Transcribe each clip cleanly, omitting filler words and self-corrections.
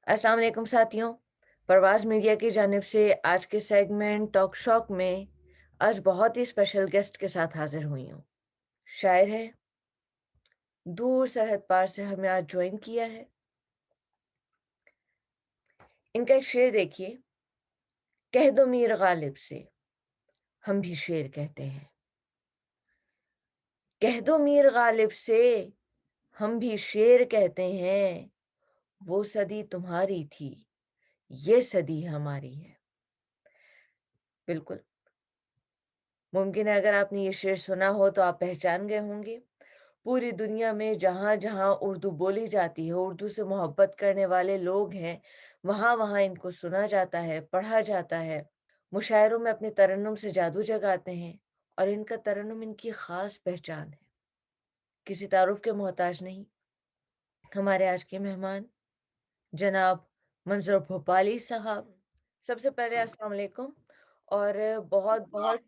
अस्सलाम वालेकुम साथियों। परवाज़ मीडिया की जानिब से आज के सेगमेंट टॉक शॉक में आज बहुत ही स्पेशल गेस्ट के साथ हाज़िर हुई हूँ। शायर हैं, दूर सरहद पार से हमें आज जॉइन किया है। इनका एक शेर देखिए, कह दो मीर गालिब से, हम भी शेर कहते हैं। कह दो मीर गालिब से, हम भी शेर कहते हैं। वो सदी तुम्हारी थी, ये सदी हमारी है। बिल्कुल, मुमकिन है अगर आपने ये शेर सुना हो तो आप पहचान गए होंगे। पूरी दुनिया में जहाँ-जहाँ उर्दू बोली जाती है, उर्दू से मोहब्बत करने वाले लोग हैं, वहाँ-वहाँ इनको सुना जाता है, पढ़ा जाता है। मुशायरों में अपने तरन्नुम से जादू जगाते हैं और इनका तरन्नुम इनकी ख़ास पहचान है। किसी तारुफ़ के मोहताज नहीं। हमारे आज के मेहमान जनाब मंज़ूर भोपाली साहब। सबसे पहले अस्सलाम वालेकुम और बहुत-बहुत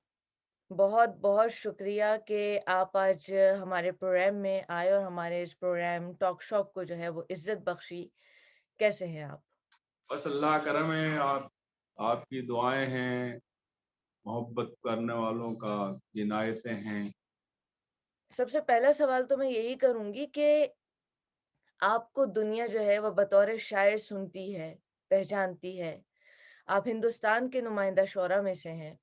बहुत-बहुत शुक्रिया कि आप आज हमारे प्रोग्राम में आए और हमारे इस प्रोग्राम टॉक शॉप को जो है वो इज़्ज़त बख्शी। कैसे हैं आप? बस अल्लाह करम है। आपकी दुआएं हैं, मोहब्बत करने वालों का इनायतें हैं। सबसे पहला सवाल तो मैं यही करूँगी कि आपको दुनिया जो है वो बतौर शायर सुनती है, पहचानती है। आप हिंदुस्तान के नुमाइंदा शोरा में से हैं,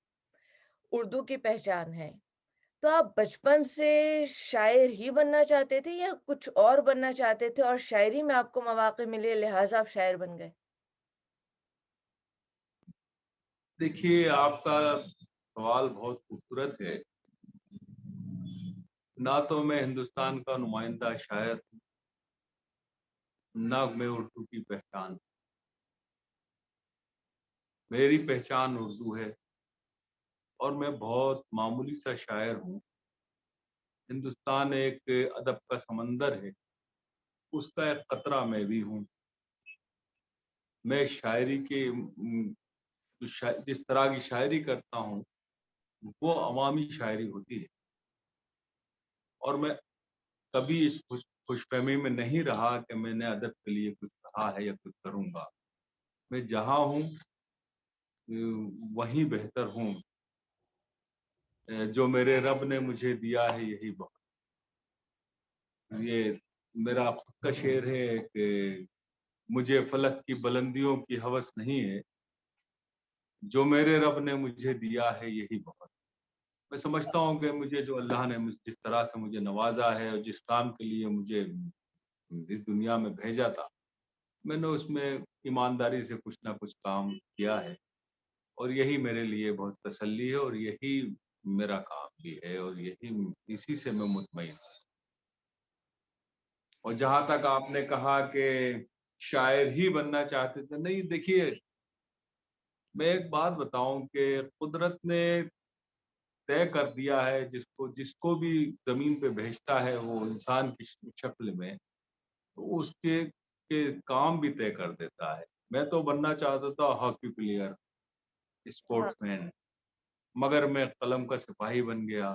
उर्दू की पहचान है। तो आप बचपन से शायर ही बनना चाहते थे या कुछ और बनना चाहते थे और शायरी में आपको मौक़े मिले लिहाज़ा आप शायर बन गए? देखिए, आपका सवाल बहुत खूबसूरत है। ना तो मैं हिंदुस्तान का नुमाइंदा शायर हूँ, ना मैं उर्दू की पहचान। मेरी पहचान उर्दू है और मैं बहुत मामूली सा शायर हूँ। हिंदुस्तान एक अदब का समंदर है, उसका एक कतरा मैं भी हूँ। मैं शायरी के जिस तरह की शायरी करता हूँ, वो अवामी शायरी होती है और मैं कभी इस खुशफ़हमी में नहीं रहा कि मैंने अदब के लिए कुछ कहा है या कुछ करूँगा। मैं जहाँ हूँ वहीं बेहतर हूँ। जो मेरे रब ने मुझे दिया है यही बहुत। ये मेरा खुद का शेर है कि मुझे फ़लक की बुलंदियों की हवस नहीं है, जो मेरे रब ने मुझे दिया है यही बहुत। मैं समझता हूँ कि मुझे जो अल्लाह ने जिस तरह से मुझे नवाज़ा है और जिस काम के लिए मुझे इस दुनिया में भेजा था, मैंने उसमें ईमानदारी से कुछ ना कुछ काम किया है और यही मेरे लिए बहुत तसल्ली है और यही मेरा काम भी है और यही इसी से मैं मुतमईन हूँ। और जहाँ तक आपने कहा कि शायर ही बनना चाहते थे, नहीं देखिए, मैं एक बात बताऊँ कि कुदरत ने तय कर दिया है जिसको जिसको भी ज़मीन पे भेजता है वो इंसान की शक्ल में, तो उसके काम भी तय कर देता है। मैं तो बनना चाहता था हॉकी प्लेयर, हाँ। स्पोर्ट्समैन, मगर मैं कलम का सिपाही बन गया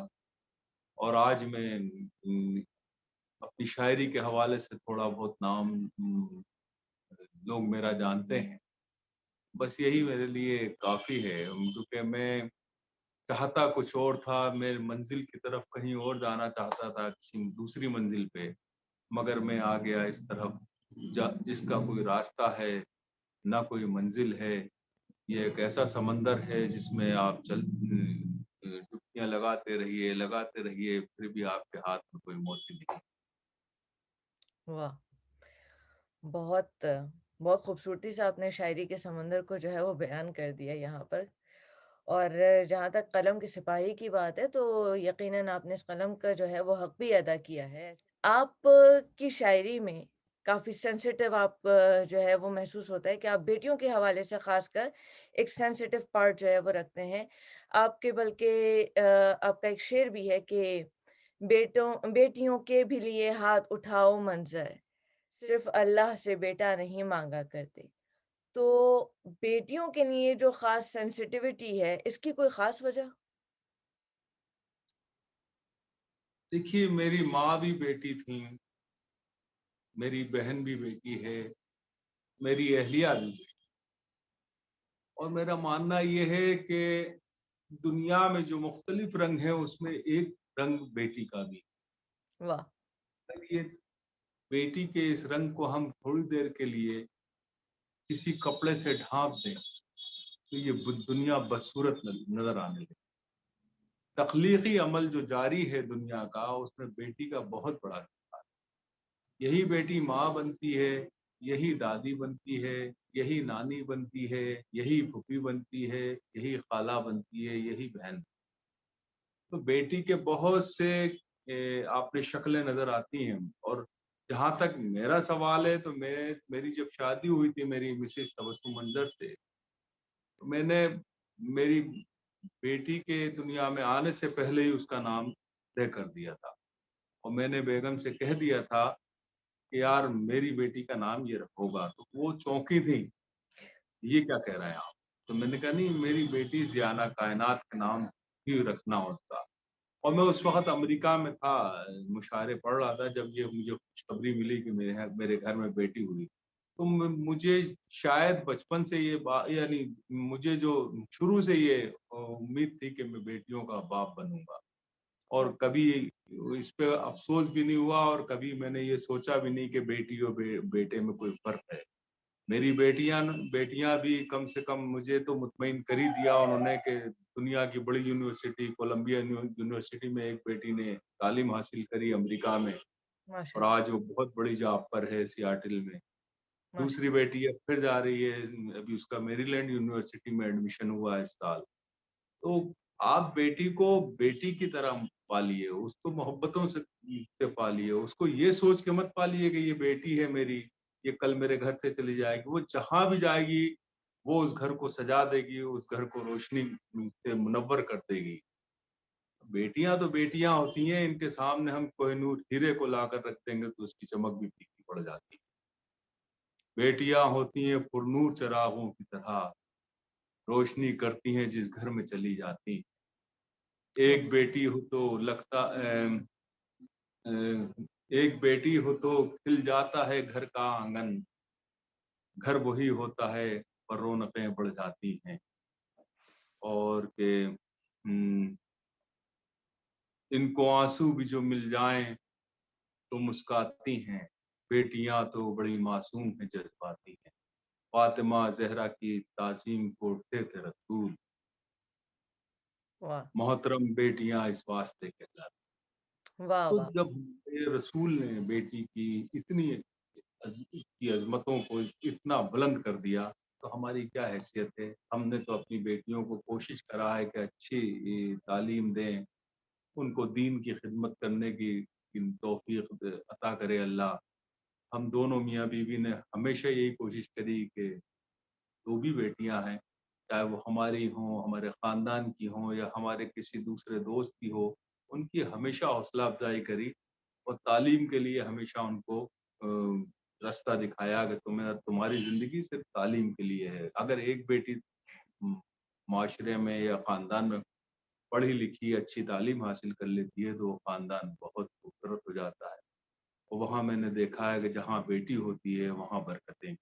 और आज मैं अपनी शायरी के हवाले से थोड़ा बहुत नाम लोग मेरा जानते हैं। बस यही मेरे लिए काफ़ी है क्योंकि मैं चाहता कुछ और था, मैं मंज़िल की तरफ कहीं और जाना चाहता था किसी दूसरी मंज़िल पे, मगर मैं आ गया इस तरफ जिसका कोई रास्ता है, ना कोई मंज़िल है। ये एक ऐसा समंदर है जिसमें आप डुबकियाँ लगाते रहिए, फिर भी आपके हाथ में कोई मोती नहीं। वाह! बहुत बहुत खूबसूरती से आपने शायरी के समंदर को जो है वो बयान कर दिया यहाँ पर। और जहाँ तक कलम के सिपाही की बात है तो यकीनन आपने इस कलम का जो है वो हक़ भी अदा किया है। आप की शायरी में काफ़ी सेंसिटिव आप जो है वो महसूस होता है कि आप बेटियों के हवाले से ख़ासकर एक सेंसिटिव पार्ट जो है वो रखते हैं। आपके बल्कि आपका एक शेर भी है कि बेटियों के भी लिए हाथ उठाओ मंज़र, सिर्फ़ अल्लाह से बेटा नहीं माँगा करते। तो बेटियों के लिए जो ख़ास सेंसिटिविटी है, इसकी कोई ख़ास वजह? देखिए, मेरी माँ भी बेटी थीं, मेरी बहन भी बेटी है, मेरी अहलिया भी। और मेरा मानना ये है कि दुनिया में जो मुख्तलिफ रंग हैं उसमें एक रंग बेटी का भी वाह! है। ये बेटी के इस रंग को हम थोड़ी देर के लिए किसी कपड़े से ढांप दें तो ये दुनिया बदसूरत नजर आने लगे। तख्लीकी अमल जो जारी है दुनिया का, उसमें बेटी का बहुत बड़ा किरदार है। यही बेटी माँ बनती है, यही दादी बनती है, यही नानी बनती है, यही फूफी बनती है, यही खाला बनती है, यही बहन। तो बेटी के बहुत से आपने शक्लें नजर आती हैं। और जहां तक मेरा सवाल है तो मेरी जब शादी हुई थी मेरी मिसेस तबस्सुम मंजर से, तो मैंने मेरी बेटी के दुनिया में आने से पहले ही उसका नाम तय कर दिया था। और मैंने बेगम से कह दिया था कि यार मेरी बेटी का नाम ये होगा। तो वो चौंकी थी, ये क्या कह रहे हैं आप? तो मैंने कहा नहीं, मेरी बेटी ज़ियाना कायनात का नाम ही रखना उसका। और मैं उस वक़्त अमेरिका में था, मुशायरे पढ़ रहा था जब ये मुझे खुशखबरी मिली कि मेरे घर में बेटी हुई। तो मुझे शायद बचपन से ये यानी मुझे जो शुरू से ये उम्मीद थी कि मैं बेटियों का बाप बनूँगा। और कभी इस पे अफ़सोस भी नहीं हुआ और कभी मैंने ये सोचा भी नहीं कि बेटी और बेटे में कोई फ़र्क है। मेरी बेटियां भी कम से कम मुझे तो मुतमईन कर ही दिया उन्होंने कि दुनिया की बड़ी यूनिवर्सिटी कोलंबिया यूनिवर्सिटी में एक बेटी ने तालीम हासिल करी अमेरिका में। और माशाल्लाह, आज वो बहुत बड़ी जॉब पर है सियाटल में। दूसरी माशाल्लाह। बेटी अब फिर जा रही है, अभी उसका मेरीलैंड यूनिवर्सिटी में एडमिशन हुआ है इस साल। तो आप बेटी को बेटी की तरह पालिए, उसको मोहब्बतों से पालिए, उसको ये सोच के मत पालिए कि ये बेटी है मेरी, ये कल मेरे घर से चली जाएगी। वो जहाँ भी जाएगी, वो उस घर को सजा देगी, उस घर को रोशनी से मुनव्वर कर देगी। बेटियां तो बेटियां होती हैं, इनके सामने हम कोहिनूर हीरे को लाकर रख देंगे तो उसकी चमक भी फीकी पड़ जाती है। बेटियां होती हैं पुरनूर चरागों की तरह, रोशनी करती हैं जिस घर में चली जाती। वाह! एक बेटी हो तो लगता अ, एक बेटी हो तो खिल जाता है घर का आंगन, घर वही होता है पर रौनकें बढ़ जाती हैं। और के इनको आंसू भी जो मिल जाएं तो मुस्काती हैं, बेटियां तो बड़ी मासूम हैं जज्बाती हैं। फातिमा जहरा की ताजीम को उठते थे रसूल, वाह! मोहतरम बेटियां इस वास्ते कहलाती। वाह, तो वाह! जब हमारे रसूल ने बेटी की इतनी की अजमतों को इतना बुलंद कर दिया, तो हमारी क्या हैसियत है? हमने तो अपनी बेटियों को कोशिश करा है कि अच्छी तालीम दें, उनको दीन की खिदमत करने की तौफीक अता करे अल्लाह। हम दोनों मियाँ बीवी ने हमेशा यही कोशिश करी कि जो भी बेटियां हैं, चाहे वो हमारी हों, हमारे ख़ानदान की हों या हमारे किसी दूसरे दोस्त की हो, उनकी हमेशा हौसला अफ़ज़ाई करी और तालीम के लिए हमेशा उनको रास्ता दिखाया कि तुम्हारी ज़िंदगी सिर्फ़ तालीम के लिए है। अगर एक बेटी माशरे में या ख़ानदान में पढ़ी-लिखी अच्छी तालीम हासिल कर लेती है, तो वो ख़ानदान बहुत खूबसूरत हो जाता है। और वहाँ मैंने देखा है कि जहाँ बेटी होती है, वहाँ बरकतें।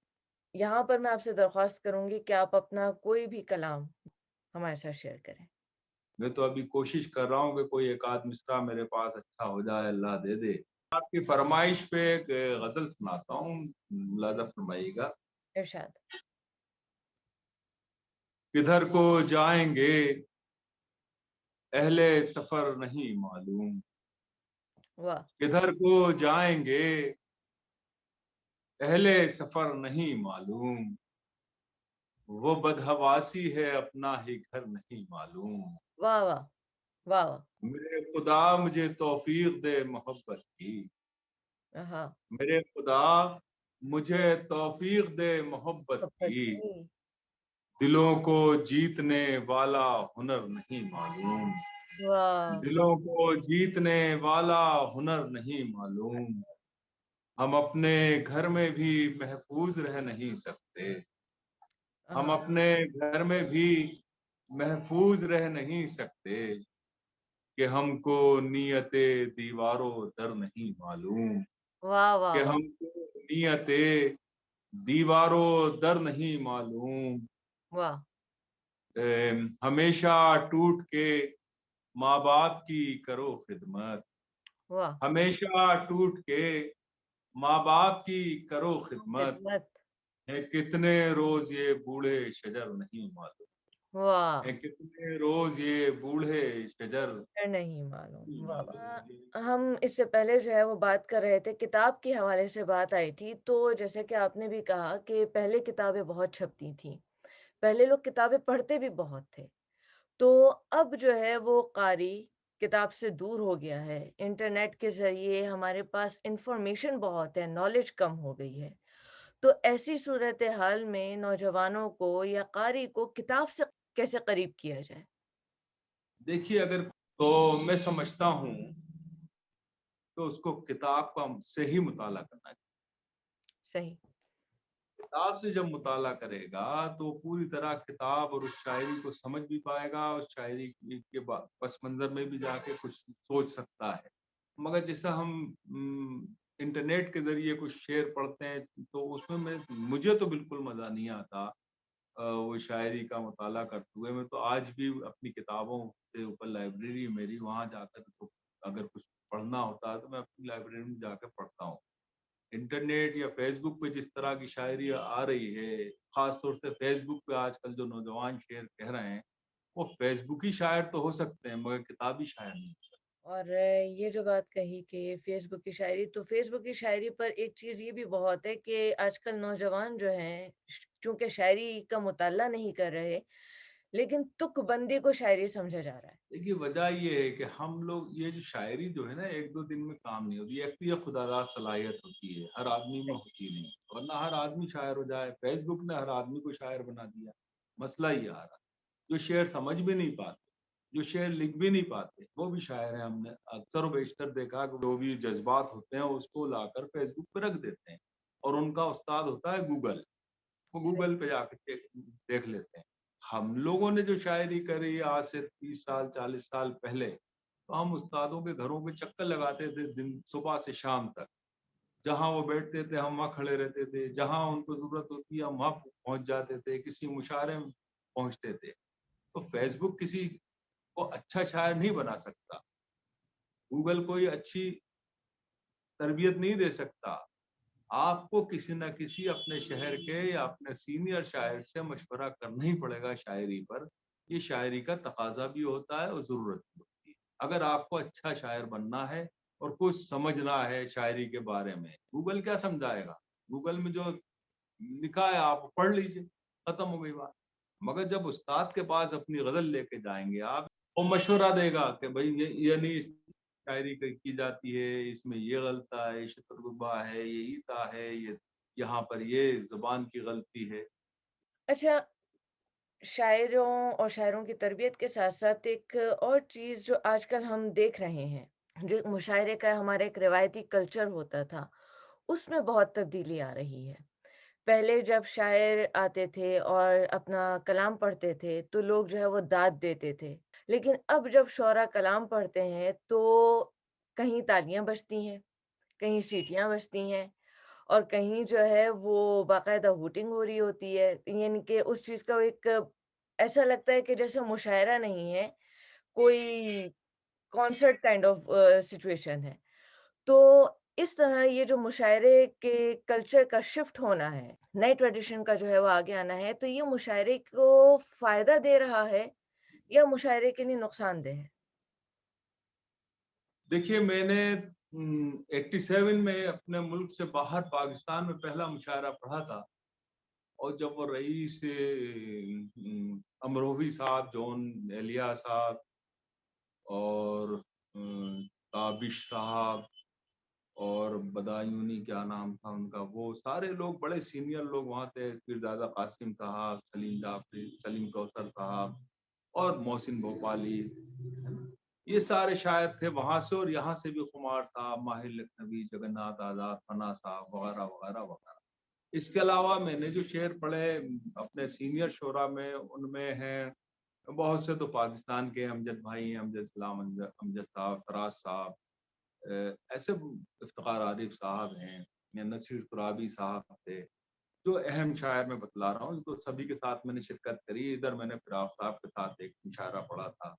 यहाँ पर मैं आपसे दरख्वास्त करूँगी कि आप अपना कोई भी कलाम हमारे साथ शेयर करें। मैं तो अभी कोशिश कर रहा हूँ कि कोई एक आध मिसरा मेरे पास अच्छा हो जाए, अल्लाह दे दे। आपकी फरमाइश पे एक गज़ल सुनाता हूँ, मुलाज़ा फरमाइएगा। इरशाद। किधर को जाएँगे अहले सफ़र नहीं मालूम, वाह! किधर को जाएँगे अहले सफ़र नहीं मालूम, वो बदहवासी है अपना ही घर नहीं मालूम। वाह, वाह! वाह, वाह! मेरे खुदा मुझे तौफ़ीक दे मोहब्बत की, हाँ, मेरे खुदा मुझे तौफ़ीक दे मोहब्बत मोहब्बत की। की। दिलों को जीतने वाला हुनर नहीं मालूम, वाह! दिलों को जीतने वाला हुनर नहीं मालूम। हम अपने घर में भी महफूज रह नहीं सकते, हम हाँ, अपने घर में भी महफूज रह नहीं सकते कि हमको नियते दीवारों दर नहीं मालूम, वाह, वाह, कि वाह! हमको नियते दीवारों दर नहीं मालूम, वाह! हमेशा टूट के माँ बाप की करो खिदमत, वाह! हमेशा टूट के माँ बाप की करो खिदमत, खिदमत, है कितने रोज ये बूढ़े शजर नहीं मालूम, वाह! है कितने रोज ये बूढ़े शजर नहीं नहीं मालूम, वाह, मालूम। वाह! हम इससे पहले जो है वो बात कर रहे थे, किताब के हवाले से बात आई थी, तो जैसे कि आपने भी कहा कि पहले किताबें बहुत छपती थीं, पहले लोग किताबें पढ़ते भी बहुत थे। तो अब जो है वो क़ारी किताब से दूर हो गया है, इंटरनेट के ज़रिए हमारे पास इन्फॉर्मेशन बहुत है, नॉलेज कम हो गई है। तो ऐसी सूरत-ए-हाल में नौजवानों को या क़ारी को किताब से कैसे करीब किया जाए? देखिए, अगर तो मैं समझता हूँ तो उसको किताब का से ही मुताला करना चाहिए। सही, किताब से जब मुताला करेगा तो पूरी तरह किताब और उस शायरी को समझ भी पाएगा, उस शायरी के पस मंज़र में भी जाके कुछ सोच सकता है। मगर जैसा हम इंटरनेट के ज़रिए कुछ शेर पढ़ते हैं तो उसमें मैं मुझे तो बिल्कुल मज़ा नहीं आता वो शायरी का मुताला करते हुए। मैं तो आज भी अपनी किताबों से ऊपर लाइब्रेरी है मेरी, वहाँ जाकर तो अगर कुछ पढ़ना होता है तो मैं अपनी लाइब्रेरी में जाकर पढ़ता हूँ। इंटरनेट या फ़ेसबुक पे जिस तरह की शायरी आ रही है, ख़ास तौर से फ़ेसबुक पे आजकल जो नौजवान शेर कह रहे हैं, वो फ़ेसबुकी शायर तो हो सकते हैं मगर किताबी शायर नहीं हो सकते। और ये जो बात कही कि फ़ेसबुक की शायरी, तो फ़ेसबुक की शायरी पर एक चीज़ ये भी बहुत है कि आजकल नौजवान जो हैं, चूँकि शायरी का मुताला नहीं कर रहे, लेकिन तुकबंदी को शायरी समझा जा रहा है। देखिए, वजह ये है कि हम लोग ये जो शायरी जो है ना 1-2 दिन में काम नहीं होती। एक तो ये खुदादाद सलाहियत होती है, हर आदमी में होती नहीं, वरना हर आदमी शायर हो जाए। फ़ेसबुक ने हर आदमी को शायर बना दिया, मसला ये आ रहा है। जो शेर समझ भी नहीं पाते, जो शेर लिख भी नहीं पाते, वो भी शायर हैं। हमने अक्सर व बेशतर देखा कि जो भी जज़्बात होते हैं उसको लाकर फ़ेसबुक पे रख देते हैं और उनका उस्ताद होता है गूगल। वो सही, गूगल पे जाके देख लेते हैं। हम लोगों ने जो शायरी करी आज से 30 साल, 40 साल पहले, तो हम उस्तादों के घरों पे चक्कर लगाते थे दिन सुबह से शाम तक। जहाँ वो बैठते थे, हम वहाँ खड़े रहते थे। जहाँ उनको ज़रूरत होती है, हम वहाँ पहुँच जाते थे। किसी मुशायरे में पहुँचते थे। तो फ़ेसबुक किसी को अच्छा शायर नहीं बना सकता। गूगल कोई अच्छी तरबियत नहीं दे सकता। आपको किसी न किसी अपने शहर के या अपने सीनियर शायर से मशवरा करना ही पड़ेगा शायरी पर। ये शायरी का तकाज़ा भी होता है और ज़रूरत भी होती है। अगर आपको अच्छा शायर बनना है और कुछ समझना है शायरी के बारे में, गूगल क्या समझाएगा? गूगल में जो लिखा है आप पढ़ लीजिए, खत्म हो गई बात। मगर जब उस्ताद के पास अपनी गज़ल लेके जाएँगे आप, वो मशवरा देगा कि भई ये नहीं इस शायरी की जाती है, इसमें ये गलता है, शतरगुबा है, ये ईता है, ये यहाँ पर ये ज़ुबान की गलती है। अच्छा, शायरों और शायरों की तरबियत के साथ-साथ एक और चीज़ जो आजकल हम देख रहे हैं, जो एक मुशायरे का हमारा एक रिवायती कल्चर होता था, उसमें बहुत तब्दीली आ रही है। पहले जब शायर आते थे और अपना कलाम पढ़ते थे, तो लोग जो है वो दाद देते थे। लेकिन अब जब शौरा कलाम पढ़ते हैं, तो कहीं तालियाँ बजती हैं, कहीं सीटियाँ बजती हैं और कहीं जो है वो बाकायदा हूटिंग हो रही होती है। यानी कि उस चीज़ का एक ऐसा लगता है कि जैसे मुशायरा नहीं है, कोई कॉन्सर्ट काइंड ऑफ सिचुएशन है। तो इस तरह ये जो मुशायरे के कल्चर का शिफ्ट होना है, नए ट्रेडिशन का जो है वो आगे आना है, तो ये मुशायरे को फ़ायदा दे रहा है या मुशायरे के लिए नुकसानदेह है? देखिए मैंने 87 में अपने मुल्क से बाहर पाकिस्तान में पहला मुशायरा पढ़ा था और जब वो रईस अमरोही साहब, जॉन एलिया साहब और ताबिश साहब और बदायूनी क्या नाम था उनका, वो सारे लोग बड़े सीनियर लोग वहाँ थे, पीरज़ादा कासिम साहब, सलीम जाफ़री, सलीम कौसर साहब और मोहसिन भोपाली, है ना? ये सारे शायर थे वहाँ से और यहाँ से भी खुमार साहब, माहिर लखनवी, जगन्नाथ आज़ाद, फना साहब वगैरह, वगैरह, वगैरह। इसके अलावा मैंने जो शेर पढ़े अपने सीनियर शोरा में, उनमें हैं बहुत से तो पाकिस्तान के अमजद भाई हैं, अमजद सलाम, अमजद साहब, फराज साहब, ऐसे इफ्तिखार आरिफ साहब हैं या नसीर तुराबी साहब थे, जो अहम शायर मैं बतला रहा हूँ, तो सभी के साथ मैंने शिरकत करी। इधर मैंने फिराक साहब के साथ एक मुशायरा पढ़ा था,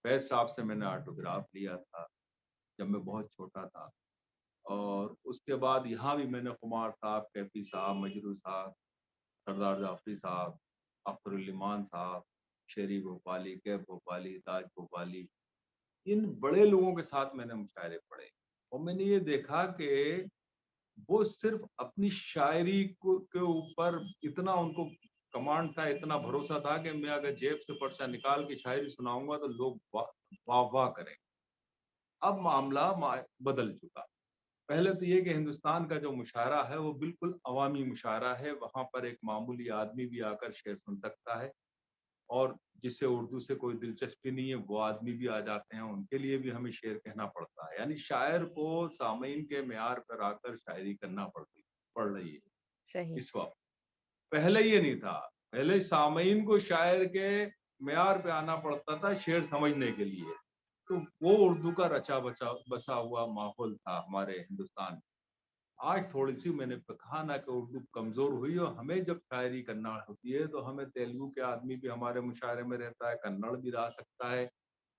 फैज़ साहब से मैंने ऑटोग्राफ लिया था जब मैं बहुत छोटा था, और उसके बाद यहाँ भी मैंने खुमार साहब, कैफी साहब, मजरू साहब, सरदार जाफ़री साहब, अख्तरुल इमान साहब, शेरी भोपाली, कैफ भोपाली, ताज भोपाली, इन बड़े लोगों के साथ मैंने मुशायरे पढ़े, और मैंने ये देखा कि वो सिर्फ अपनी शायरी को के ऊपर इतना उनको कमांड था, इतना भरोसा था कि मैं अगर जेब से पर्चा निकाल के शायरी सुनाऊँगा तो लोग वाह-वाह करेंगे। अब मामला बदल चुका। पहले तो ये कि हिंदुस्तान का जो मुशायरा है वो बिल्कुल अवामी मुशायरा है, वहाँ पर एक मामूली आदमी भी आकर शेर सुन सकता है, और जिससे उर्दू से कोई दिलचस्पी नहीं है वो आदमी भी आ जाते हैं, उनके लिए भी हमें शेर कहना पड़ता है। यानी शायर को सामईन के मेयार पर आकर शायरी करना पड़ रही है सही। इस वक़्त। पहले ये नहीं था, पहले सामईन को शायर के मेयार पे आना पड़ता था शेर समझने के लिए। तो वो उर्दू का रचा-बचा बसा हुआ माहौल था हमारे हिंदुस्तान में। आज थोड़ी-सी मैंने कहा ना कि उर्दू कमज़ोर हुई, और हमें जब शायरी करना होती है तो हमें तेलुगु के आदमी भी हमारे मुशायरे में रहता है, कन्नड़ भी आ सकता है,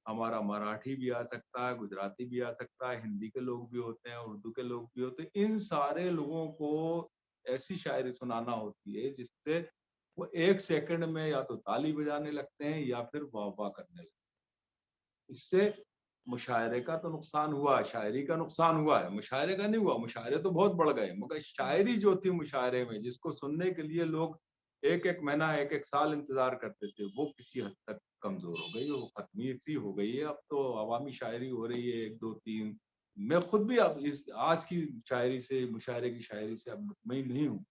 हमारा मराठी भी आ सकता है, गुजराती भी आ सकता है, हिंदी के लोग भी होते हैं, उर्दू के लोग भी होते हैं। इन सारे लोगों को ऐसी शायरी सुनाना होती है जिससे वो 1 सेकंड में या तो ताली बजाने लगते हैं या फिर वाह-वाह करने लगते हैं। इससे मुशायरे का तो नुकसान हुआ, शायरी का नुकसान हुआ है, मुशायरे का नहीं हुआ, मुशायरे तो बहुत बढ़ गए, मगर शायरी जो थी मुशायरे में, जिसको सुनने के लिए लोग 1-1 महीना, 1-1 साल इंतज़ार करते थे, वो किसी हद तक कमज़ोर हो गई, वो ख़त्मी-सी हो गई है। अब तो अवामी शायरी हो रही है 1, 2, 3। मैं खुद भी अब इस आज की शायरी से, मुशायरे की शायरी से अब मुतमईन नहीं हूँ,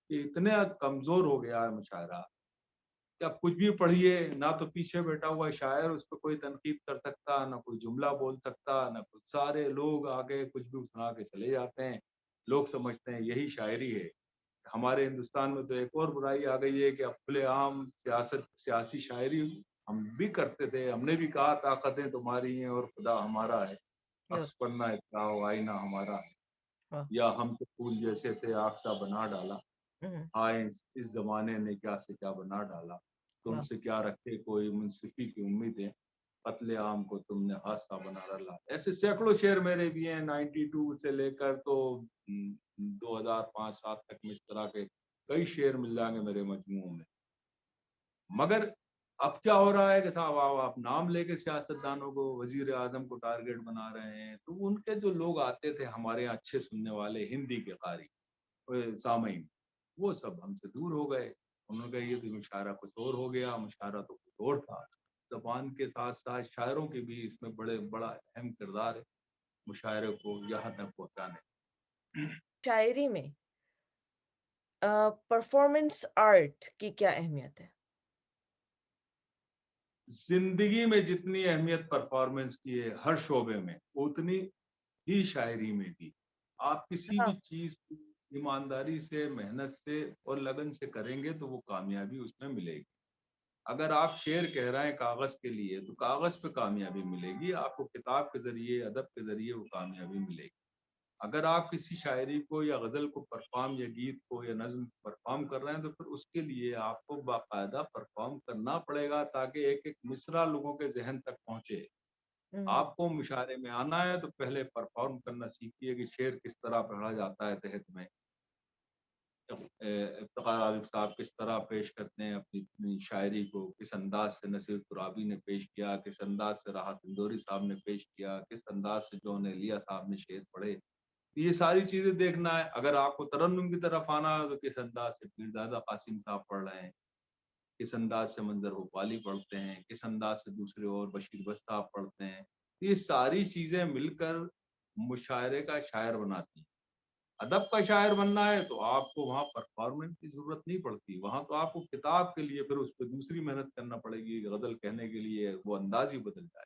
कि इतना कमज़ोर हो गया है मुशायरा कि आप कुछ भी पढ़िए, ना तो पीछे बैठा हुआ शायर उस पे कोई तनकीद कर सकता, ना कोई जुमला बोल सकता, ना कुछ, सारे लोग आके कुछ भी सुना के चले जाते हैं। लोग समझते हैं यही शायरी है। हमारे हिंदुस्तान में तो एक और बुराई आ गई है कि अब खुलेआम सियासी शायरी हम भी करते थे। हमने भी कहा ताकतें तुम्हारी हैं और खुदा हमारा है, लो। अक्स पन्ना इतराओ आईना हमारा है, वाह! या हम तो फूल जैसे थे आग सा बना डाला। हुँ, हाय इस ज़माने ने क्या से क्या बना डाला, वाह! तुमसे क्या रखे कोई मुंसिफ़ी की उम्मीदें, कत्ले आम को तुमने हादसा बना डाला। ऐसे सैकड़ों शेर मेरे भी हैं, 92 से लेकर तो 2005-7 तक में इस तरह के कई शेर मिल जाएँगे मेरे मजमू में। मगर अब क्या हो रहा है कि साहब आप नाम लेके सियासतदानों को, वज़ीर-ए-आज़म को टारगेट बना रहे हैं। तो उनके जो लोग आते थे हमारे यहाँ अच्छे सुनने वाले हिंदी के क़ारी, सामईन, वो सब हमसे दूर हो गए। उन्होंने कहा ये तो मुशायरा कुछ और हो गया, मुशायरा तो कुछ और था। ज़बान के साथ-साथ शायरों के भी इसमें बड़ा अहम किरदार है, मुशायरे को यहाँ तक पहुँचाने। शायरी में परफॉर्मेंस आर्ट की क्या अहमियत है? ज़िंदगी में जितनी अहमियत परफ़ॉर्मेंस की है हर शोबे में, उतनी ही शायरी में भी। आप किसी हाँ। भी चीज़ को ईमानदारी से, मेहनत से और लगन से करेंगे तो वो कामयाबी उसमें मिलेगी। अगर आप शेर कह रहे हैं कागज़ के लिए, तो कागज़ पे कामयाबी मिलेगी, आपको किताब के ज़रिए, अदब के ज़रिए वो कामयाबी मिलेगी। अगर आप किसी शायरी को या ग़ज़ल को परफ़ॉर्म, या गीत को या नज़्म परफ़ॉर्म कर रहे हैं, तो फिर उसके लिए आपको बाकायदा परफ़ॉर्म करना पड़ेगा ताकि एक-एक मिसरा लोगों के ज़हन तक पहुँचे। हुँ, आपको मुशायरे में आना है तो पहले परफ़ॉर्म करना सीखिए कि शेर किस तरह पढ़ा जाता है तहत में। इफ्तिख़ार आलिम साहब किस तरह पेश करते हैं अपनी शायरी को, किस अंदाज़ से नसीर तुराबी ने पेश किया, किस अंदाज़ से राहत इंदौरी साहब ने पेश किया, किस अंदाज़ से जॉन एलिया साहब ने शेर पढ़े। ये सारी चीज़ें देखना है। अगर आपको तरन्नुम की तरफ आना है तो किस अंदाज़ से पीरज़ादा कासिम साहब पढ़ रहे हैं, किस अंदाज़ से मंज़र भोपाली पढ़ते हैं, किस अंदाज़ से दूसरे और बशीर बस्त साहब पढ़ते हैं। ये सारी चीज़ें मिलकर मुशायरे का शायर बनाती हैं। अदब का शायर बनना है तो आपको वहाँ परफॉर्मेंस की ज़रूरत नहीं पड़ती, वहाँ तो आपको किताब के लिए फिर उस पे दूसरी मेहनत करना पड़ेगी, गज़ल कहने के लिए वो अंदाज़ ही बदल जाएगा।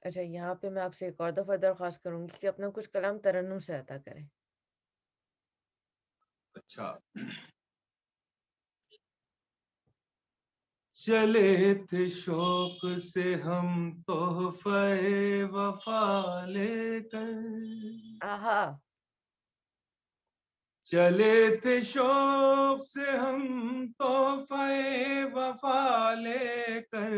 अच्छा, यहाँ पे मैं आपसे एक और दफ़ा दरख्वास्त करूँगी कि अपना कुछ कलाम तरन्नुम से अता करें। अच्छा, चले थे शौक से हम तोहफ़े वफ़ा लेकर, आहा! चले थे शौक से हम तोहफे वफा लेकर,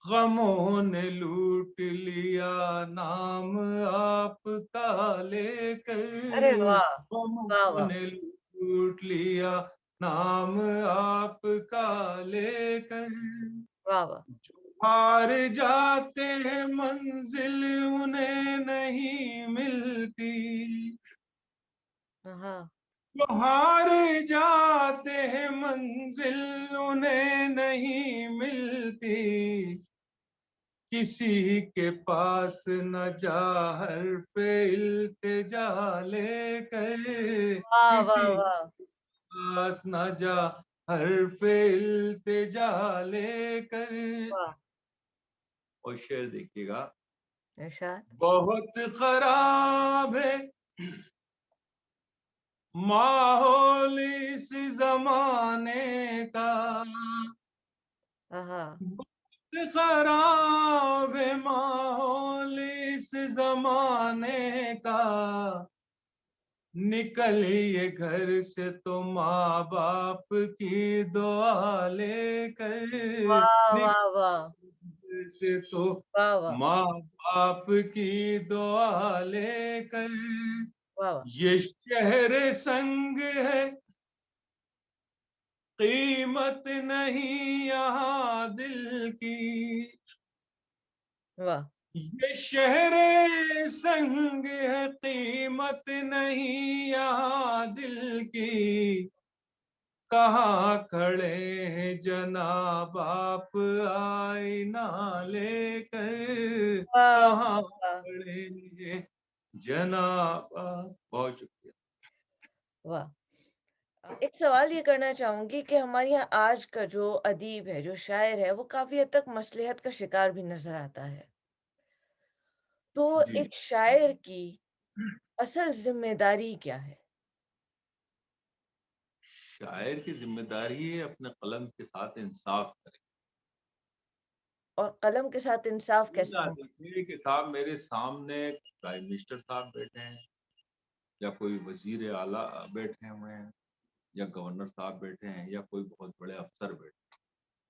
गमों ने लूट लिया नाम आपका लेकर, अरे वाह! वाह, गमों वाह! ने लूट लिया नाम आपका लेकर, वाह, वाह! जो हार जाते हैं मंजिल उन्हें नहीं मिलती, हाँ, जो हार जाते हैं मंजिल उन्हें नहीं मिलती, किसी के पास न जा हर्फ इल्तिजा लेकर, वाह, वाह, किसी वाह! पास न जा हर्फ इल्तिजा लेकर। वाह! और शेर देखिएगा, इरशाद। बहुत खराब है माहौल इस जमाने का, हाँ, बहुत खराब है माहौल इस जमाने का, निकलिए घर से तो माँ बाप की दुआ लेकर, वाह, वाह, वाह! निकलिए घर से तो वाह, वाह! माँ बाप की दुआ लेकर, वाह, वाह! ये शहर संग है कीमत नहीं यहाँ दिल की, वाह! ये शहर संग है कीमत नहीं यहाँ दिल की, कहाँ खड़े हैं जनाब आप आईना लेकर, वाह, कहाँ वाह! खड़े हैं जनाब आप। बहुत शुक्रिया। वाह! एक सवाल ये करना चाहूँगी कि हमारे यहाँ आज का जो अदीब है, जो शायर है, वो काफ़ी हद तक मसलिहत का शिकार भी नज़र आता है। तो जी, एक शायर की असल ज़िम्मेदारी क्या है? शायर की जिम्मेदारी है अपने कलम के साथ इंसाफ करें। और कलम के साथ इंसाफ कैसे ना होगा? देखिए कि साहब मेरे सामने प्राइम मिनिस्टर साहब बैठे हैं, या कोई वजीर आला बैठे हुए हैं, या गवर्नर साहब बैठे हैं, या कोई बहुत बड़े अफसर बैठे हैं,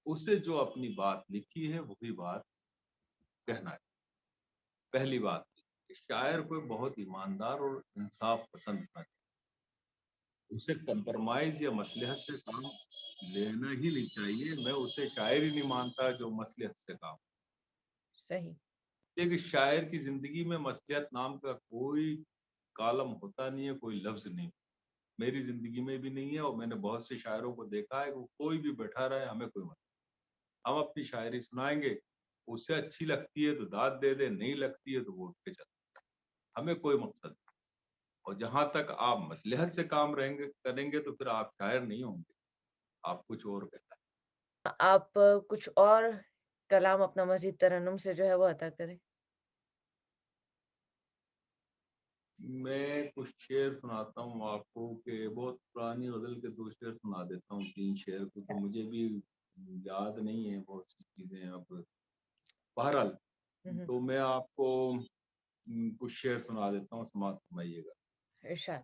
उसे जो अपनी बात लिखी है वही बात कहना है। पहली बात, शायर कोई बहुत ईमानदार और इंसाफ पसंद होना चाहिए, उसे कंप्रोमाइज या मसलहत से काम लेना ही नहीं चाहिए। मैं उसे शायर ही नहीं मानता जो मसलहत से काम। सही। एक शायर की जिंदगी में मसलियत नाम का कोई कालम होता नहीं है, कोई लफ्ज नहीं। मेरी जिंदगी में भी नहीं है, और मैंने बहुत से शायरों को देखा है कि वो कोई भी बैठा रहे, हमें कोई मतलब, हम अपनी शायरी सुनाएंगे, उसे अच्छी लगती है तो दाद दे दे, नहीं लगती है तो वो उठ के चले, हमें कोई मकसद नहीं। और जहां तक आप मसलहत से काम रहेंगे करेंगे तो फिर आप शायर नहीं होंगे, आप कुछ और कहते आप कुछ और कलाम अपना मज़ीद तरन्नुम से जो है वो अता करें। हैं। मैं कुछ शेर सुनाता हूँ आपको, कि बहुत पुरानी गजल के दो शेर सुना देता हूँ, तीन शेर, क्योंकि मुझे भी याद नहीं है बहुत सी चीजें अब। बहरहाल, हुँ, हुँ। तो मैं आपको कुछ शेर सुना देता हूँ, समाप्त फरमाइएगा। इरशाद।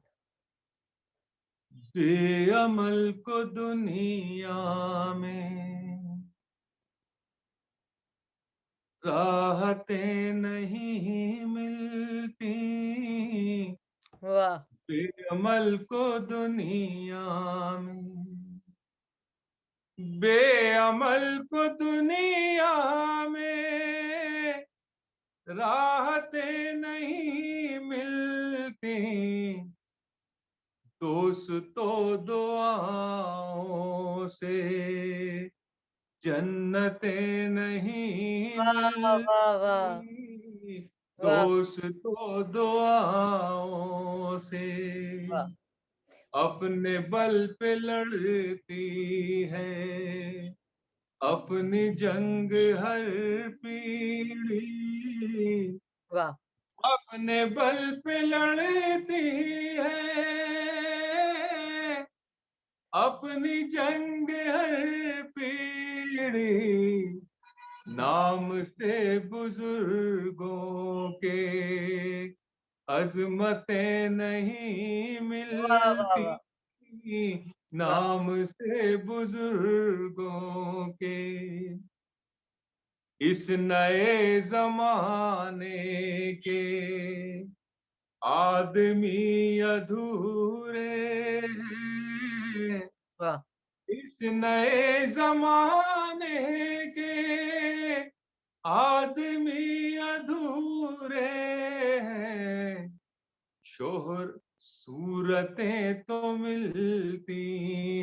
बेअमल को दुनिया में राहतें नहीं मिलती, वाह! बेअमल को दुनिया में, बेअमल को दुनिया में राहतें नहीं मिलती, दोस्तों दुआओं से जन्नतें नहीं वाह, वाह, वाह! मिलती, वाह, दोस्तों दुआओं से वाह! अपने बल पे लड़ती है अपनी जंग हर पीढ़ी, वाह! अपने बल पे लड़ती है अपनी जंग हर पीढ़ी, नाम से बुजुर्गों के अज़मतें नहीं वाह, वाह, मिलती वाह! वाह! नाम से बुजुर्गों के, इस नए ज़माने के आदमी अधूरे हैं, वाह! इस नए ज़माने के आदमी अधूरे हैं, शोहर सूरतें तो मिलती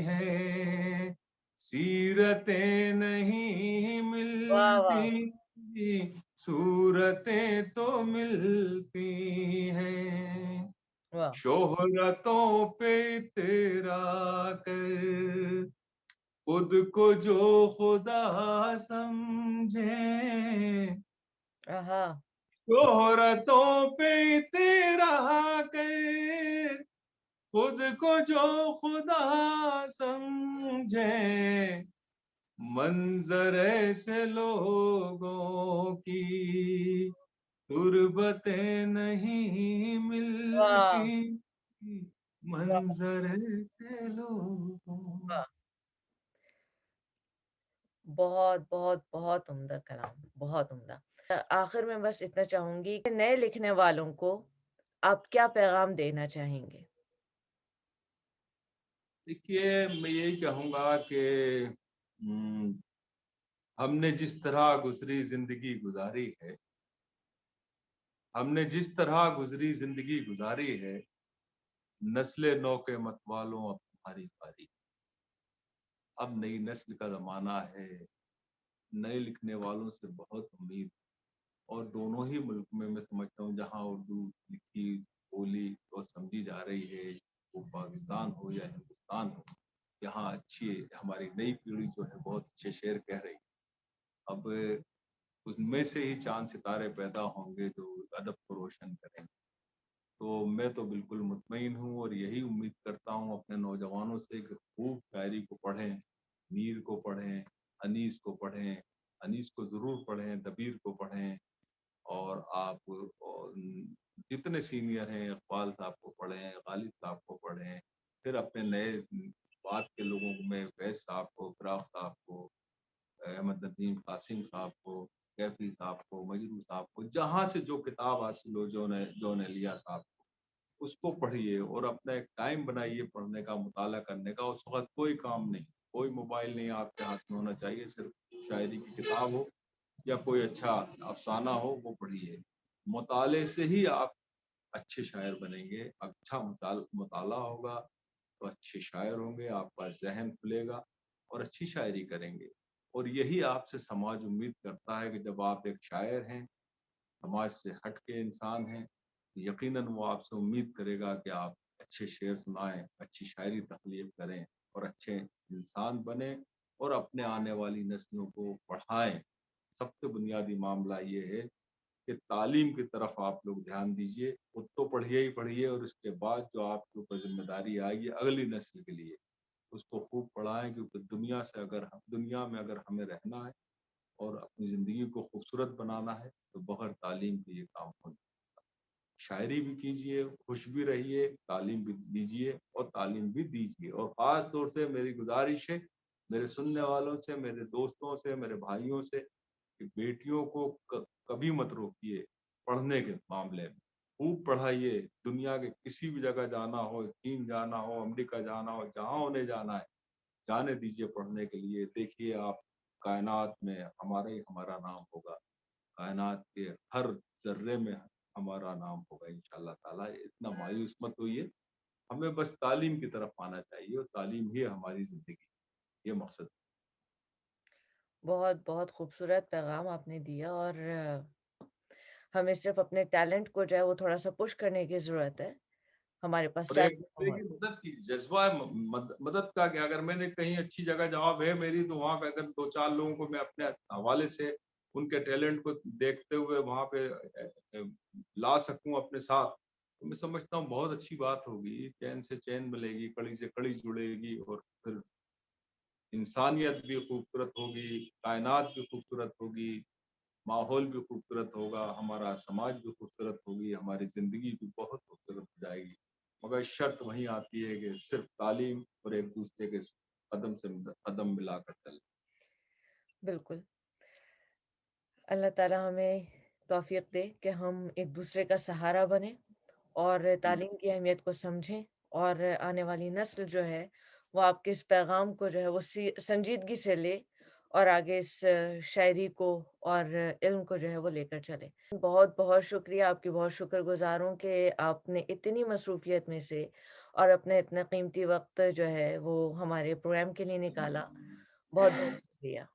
हैं, सीरतें नहीं वाह, वाह! मिलती, सूरतें तो मिलती हैं, वाह! शोहरतों पे इतरा कर खुद को जो खुदा समझे, आहा! शोहरतों पे इतरा कर खुद को जो खुदा समझे, मंजर ऐसे लोगों की तुरबतें नहीं वाह! मिलती, वाह! मंजर ऐसे लोगों। वाह! बहुत, बहुत, बहुत उम्दा कलाम, बहुत उम्दा। आखिर में बस इतना चाहूँगी कि नए लिखने वालों को आप क्या पैगाम देना चाहेंगे? देखिए, मैं यही कहूँगा कि हमने जिस तरह गुज़री ज़िंदगी गुज़ारी है, हमने जिस तरह गुज़री ज़िंदगी गुज़ारी है, नस्ल नौ के मतवालों अब तुम्हारी बारी। अब नई नस्ल का ज़माना है, नए लिखने वालों से बहुत उम्मीद, और दोनों ही मुल्क में मैं समझता हूँ जहाँ उर्दू लिखी, बोली और समझी जा रही है, वो पाकिस्तान हो या हिंदुस्तान हो, यहाँ अच्छी हमारी नई पीढ़ी जो है बहुत अच्छे शेर कह रही है। अब उसमें से ही चाँद सितारे पैदा होंगे जो अदब को रोशन करेंगे। तो मैं तो बिल्कुल मुतमईन हूँ और यही उम्मीद करता हूँ अपने नौजवानों से कि खूब शायरी को पढ़ें, मीर को पढ़ें, अनीस को पढ़ें, अनीस को ज़रूर पढ़ें, दबीर को पढ़ें, और आप जितने सीनियर हैं इकबाल साहब को पढ़ें, गालिब साहब को पढ़ें, फिर अपने नए बाद के लोगों में फैज़ साहब को, फ़िराक साहब को, अहमद नदीम कासिम साहब को, कैफी साहब को, मजरू साहब को, जहाँ से जो किताब हासिल हो, जौन एलिया साहब को, उसको पढ़िए और अपना एक टाइम बनाइए पढ़ने का, मुताला करने का। उस वक़्त कोई काम नहीं, कोई मोबाइल नहीं आपके हाथ में होना चाहिए, सिर्फ़ शायरी की किताब हो या कोई अच्छा अफ़साना हो, वो पढ़िए। मुताले से ही आप अच्छे शायर बनेंगे, अच्छा मुताला होगा तो अच्छे शायर होंगे, आपका ज़हन खुलेगा और अच्छी शायरी करेंगे। और यही आपसे समाज उम्मीद करता है कि जब आप एक शायर हैं, समाज से हट के इंसान हैं, यकीनन वो आपसे उम्मीद करेगा कि आप अच्छे शेर सुनाएँ, अच्छी शायरी तख़लीक़ करें और अच्छे इंसान बनें और अपने आने वाली नस्लों को पढ़ाएँ। सबसे बुनियादी मामला ये है कि तालीम की तरफ आप लोग ध्यान दीजिए, खुद तो पढ़िए ही पढ़िए और इसके बाद जो आपके ऊपर ज़िम्मेदारी आएगी अगली नस्ल के लिए, उसको खूब पढ़ाएँ, क्योंकि दुनिया में अगर हमें रहना है और अपनी ज़िंदगी को खूबसूरत बनाना है, तो बग़ैर तालीम के ये काम हो। शायरी भी कीजिए, खुश भी रहिए, तालीम भी लीजिए और तालीम भी दीजिए। और ख़ास तौर से मेरी गुज़ारिश है, मेरे सुनने वालों से, मेरे दोस्तों से, मेरे भाइयों से, कि बेटियों को कभी मत रोकिए पढ़ने के मामले में। खूब पढ़ाइए, दुनिया के किसी भी जगह जाना हो, चीन जाना हो, अमेरिका जाना हो, जहाँ उन्हें जाना है, जाने दीजिए पढ़ने के लिए। देखिए आप, कायनात में हमारा ही हमारा नाम होगा। कायनात के हर ज़र्रे में हमारा नाम होगा इंशाअल्लाह ताला। इतना मायूस मत होइए, हमें बस तालीम की तरफ आना चाहिए और तालीम ही हमारी ज़िंदगी, ये मकसद। बहुत, बहुत खूबसूरत पैगाम आपने दिया और हमें सिर्फ़ अपने टैलेंट को जो है वो थोड़ा-सा पुश करने की ज़रूरत है। हमारे पास और एक टैलेंट दूसरे की बहुत है। मदद की, जज़्बा मदद का क्या, अगर मैंने कहीं अच्छी जगह जॉब है मेरी, तो वहाँ पे अगर 2-4 लोगों को मैं अपने हवाले से उनके टैलेंट को देखते हुए वहाँ पे ला सकूँ अपने साथ, तो मैं समझता हूँ बहुत अच्छी बात होगी। चैन से चैन मिलेगी, कड़ी से कड़ी जुड़ेगी और फिर इंसानियत भी खूबसूरत होगी, कायनात भी खूबसूरत होगी, माहौल भी खूबसूरत होगा, हमारा समाज भी खूबसूरत होगी, हमारी ज़िंदगी भी बहुत खूबसूरत हो जाएगी। मगर शर्त वहीं आती है कि सिर्फ़ तालीम और एक-दूसरे के कदम से कदम मिलाकर चलना। बिल्कुल। अल्लाह ताला हमें तौफ़ीक दे कि हम एक-दूसरे का सहारा बनें और जी, तालीम की अहमियत को समझें और आने वाली नस्ल जो है, वो आपके इस पैगाम को जो है वो संजीदगी से ले और आगे इस शायरी को और इल्म को जो है वो लेकर चले। बहुत-बहुत शुक्रिया, आपकी बहुत शुक्रगुज़ार हूँ कि आपने इतनी मसरूफ़ियत में से और अपना इतना कीमती वक़्त जो है वो हमारे प्रोग्राम के लिए निकाला। बहुत-बहुत शुक्रिया।